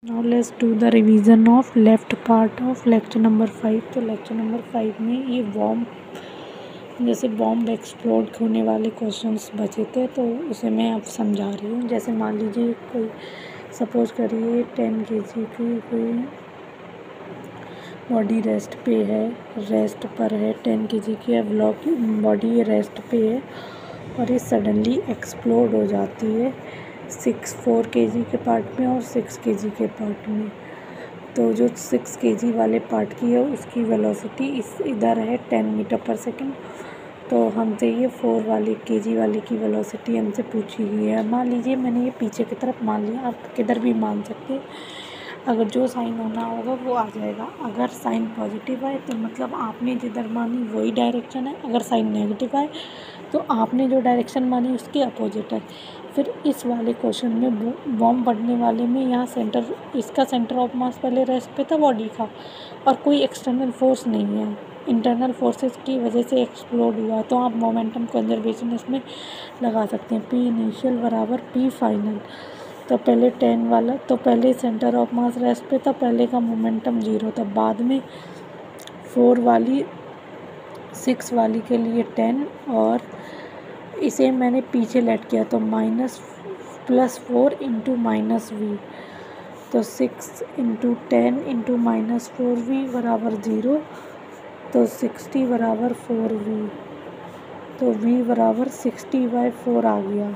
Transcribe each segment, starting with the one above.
Now let's do the revision of left part of lecture number 5। तो lecture number 5 में ये जैसे bomb explode होने वाले क्वेश्चंस बचे थे, तो उसे मैं अब समझा रही हूँ। जैसे मान लीजिए कोई सपोज करिए 10 kg की कोई बॉडी रेस्ट पर है 10 kg की बॉडी रेस्ट पे है और ये सडनली एक्सप्लोड हो जाती है 4 kg के पार्ट में और 6 kg के पार्ट में। तो जो 6 kg वाले पार्ट की है उसकी वेलोसिटी इधर है 10 मीटर पर सेकेंड। तो हमसे ये 4 वाली kg वाले की वेलोसिटी हमसे पूछी गई है। मान लीजिए मैंने ये पीछे की तरफ मान लिया, आप किधर भी मान सकते हैं। अगर जो साइन होना होगा वो आ जाएगा। अगर साइन पॉजिटिव आए तो मतलब आपने जिधर मानी वही डायरेक्शन है। अगर साइन नेगेटिव आए तो आपने जो डायरेक्शन मानी उसके अपोजिट है। फिर इस वाले क्वेश्चन में बॉम्ब बढ़ने वाले में यहाँ इसका सेंटर ऑफ मास पहले रेस्ट पे था बॉडी का, और कोई एक्सटर्नल फोर्स नहीं है, इंटरनल फोर्सेस की वजह से एक्सप्लोड हुआ। तो आप मोमेंटम कंजर्वेशन इसमें लगा सकते हैं, P इनिशियल बराबर P फाइनल। तो पहले 10 वाला, तो पहले सेंटर ऑफ मास रेस्ट पे था, पहले का मोमेंटम 0 था। बाद में 4 वाली 6 वाली के लिए 10 और इसे मैंने पीछे लेट किया तो +4 इंटू -v। तो 6 इंटू 10 इंटू -4v बराबर 0। तो 60 बराबर 4v। तो v बराबर 60/4 आ गया।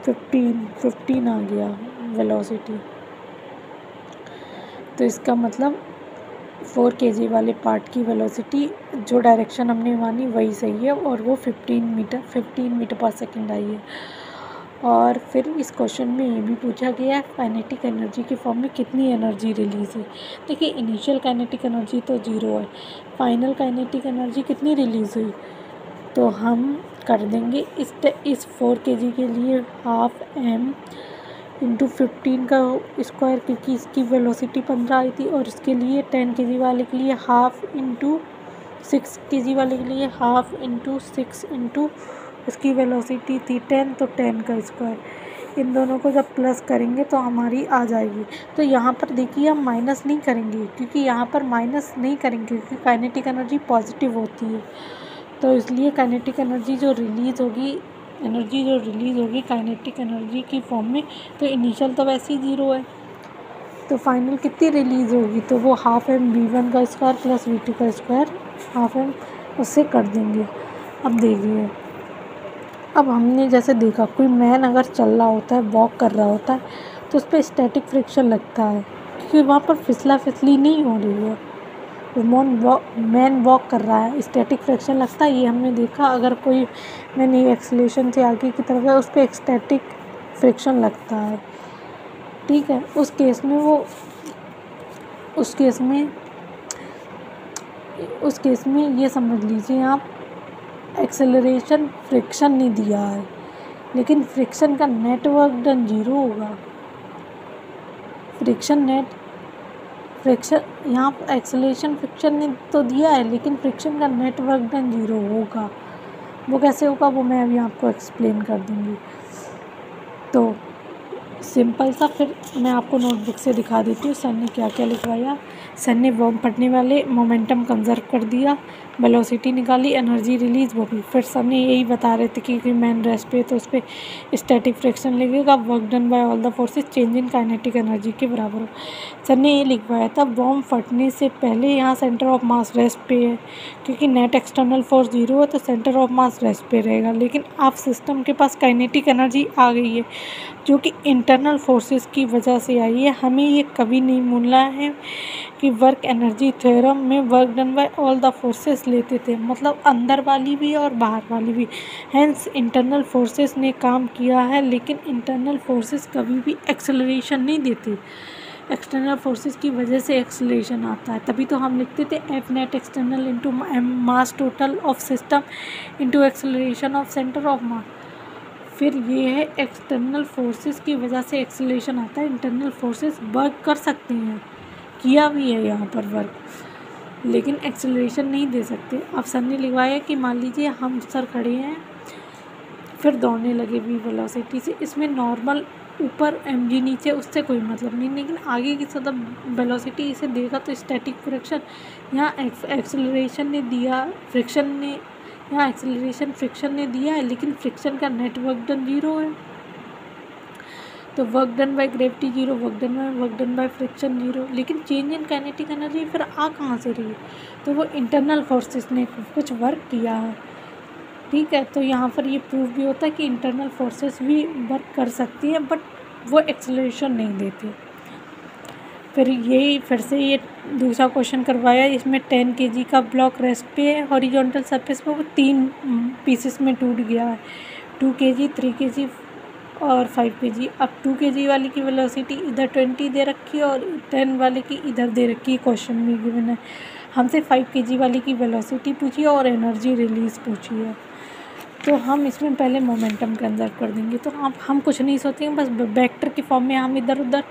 15 आ गया वेलोसिटी। तो इसका मतलब 4 kg वाले पार्ट की वेलोसिटी जो डायरेक्शन हमने मानी वही सही है और वो 15 मीटर पर सेकेंड आई है। और फिर इस क्वेश्चन में ये भी पूछा गया है काइनेटिक एनर्जी की फॉर्म में कितनी एनर्जी रिलीज़ हुई। देखिए इनिशियल काइनेटिक एनर्जी तो 0 है, फाइनल काइनेटिक एनर्जी कितनी रिलीज़ हुई। तो हम कर देंगे इस 4 kg के लिए 12m इंटू 15 का स्क्वायर, क्योंकि इसकी वेलोसिटी 15 आई थी। और इसके लिए 10 kg वाले के लिए 12 इंटू 6 kg वाले के लिए 12 इंटू 6 इंटू इसकी वेलोसिटी थी 10, तो 10 का स्क्वायर। इन दोनों को जब प्लस करेंगे तो हमारी आ जाएगी। तो यहाँ पर देखिए हम माइनस नहीं करेंगे, क्योंकि यहाँ पर माइनस नहीं करेंगे क्योंकि काइनेटिक एनर्जी पॉजिटिव होती है। तो इसलिए काइनेटिक एनर्जी जो रिलीज़ होगी काइनेटिक एनर्जी की फॉर्म में, तो इनिशियल तो वैसे ही 0 है, तो फाइनल कितनी रिलीज़ होगी। तो वो 12m v1 का स्क्वायर प्लस v2 का स्क्वायर 12m उससे कर देंगे। अब देखिए, अब हमने जैसे देखा कोई मैन अगर चल रहा होता है, वॉक कर रहा होता है, तो उस पर स्टैटिक फ्रिक्शन लगता है क्योंकि वहाँ पर फिसली नहीं हो रही है। मैन वॉक कर रहा है, स्टैटिक फ्रिक्शन लगता है, ये हमने देखा। अगर कोई मैन एक्सेलरेशन से आगे की तरफ है उस पर स्टैटिक फ्रिक्शन लगता है, ठीक है। उस केस में ये समझ लीजिए आप, एक्सेलरेशन फ्रिक्शन नहीं दिया है, लेकिन फ्रिक्शन का नेट वर्क डन 0 होगा। यहाँ एक्सेलरेशन फ्रिक्शन ने तो दिया है, लेकिन फ्रिक्शन का नेट वर्क डन 0 होगा। वो कैसे होगा वो मैं अभी आपको एक्सप्लेन कर दूँगी। तो सिंपल सा फिर मैं आपको नोटबुक से दिखा देती हूँ सर ने क्या क्या लिखवाया। सर ने बॉम्ब फटने वाले मोमेंटम कंजर्व कर दिया, वेलोसिटी निकाली, एनर्जी रिलीज़ वो भी। फिर सर ने यही बता रहे थे कि मैन रेस्ट पे तो उस पर स्टैटिक फ्रिक्शन लगेगा, work done by all the forces change in kinetic energy के बराबर हो। सर ने ये लिखवाया था बॉम्ब फटने से पहले यहाँ सेंटर ऑफ मास रेस्ट पे है, क्योंकि नेट एक्सटर्नल फोर्स 0 है तो सेंटर ऑफ मास रेस्ट पे रहेगा। लेकिन अब सिस्टम के पास काइनेटिक एनर्जी आ गई है जो कि इंटरनल फोर्सेस की वजह से आई है। हमें ये कभी नहीं भूलना है कि वर्क एनर्जी थ्योरम में work done by all the forces लेते थे, मतलब अंदर वाली भी और बाहर वाली भी। हैंस इंटरनल फोर्सेस ने काम किया है, लेकिन इंटरनल फोर्सेस कभी भी एक्सेलरेशन नहीं देती, एक्सटर्नल फोर्सेस की वजह से एक्सेलरेशन आता है। तभी तो हम लिखते थे F net external into mass total of system into acceleration of centre of mass. फिर ये है एक्सटर्नल फोर्सेस की वजह से एक्सेलरेशन आता है, इंटरनल फोर्सेस वर्क कर सकते हैं, किया भी है यहाँ पर वर्क, लेकिन एक्सेलरेशन नहीं दे सकते। अब सर ने लिखवाया कि मान लीजिए हम सर खड़े हैं, फिर दौड़ने लगे वी वेलोसिटी से। इसमें नॉर्मल ऊपर mg नीचे, उससे कोई मतलब नहीं। लेकिन आगे की सतह वेलोसिटी इसे देगा तो स्टैटिक फ्रिक्शन, यहाँ एक्सेलरेशन ने दिया, फ्रिक्शन ने, यहाँ एक्सेलरेशन फ्रिक्शन ने दिया है, लेकिन फ्रिक्शन का नेट वर्क डन 0 है। तो work done by gravity 0, work done by friction 0। लेकिन चेंज इन काइनेटिक एनर्जी फिर आ कहाँ से रही है? तो वो इंटरनल फोर्सेस ने कुछ वर्क किया है, ठीक है। तो यहाँ पर ये प्रूव भी होता है कि इंटरनल फोर्सेस भी वर्क कर सकती है, बट वो एक्सेलरेशन नहीं देती। फिर यही फिर से ये दूसरा क्वेश्चन करवाया, इसमें 10 kg का ब्लॉक रेस्ट पे है हॉरिजॉन्टल सरफेस पे, वो 3 पीसेस में टूट गया है, 2 kg, 3 kg और 5 kg। अब 2 kg वाले की वेलोसिटी इधर 20 दे रखी है और 10 वाले की इधर दे रखी है, क्वेश्चन में गिवन है। हमसे 5 kg वाले की वेलोसिटी पूछी है और एनर्जी रिलीज पूछी है। तो हम इसमें पहले मोमेंटम कंजर्व कर देंगे। तो अब हम कुछ नहीं सोचेंगे, बस वेक्टर की फॉर्म में हम इधर उधर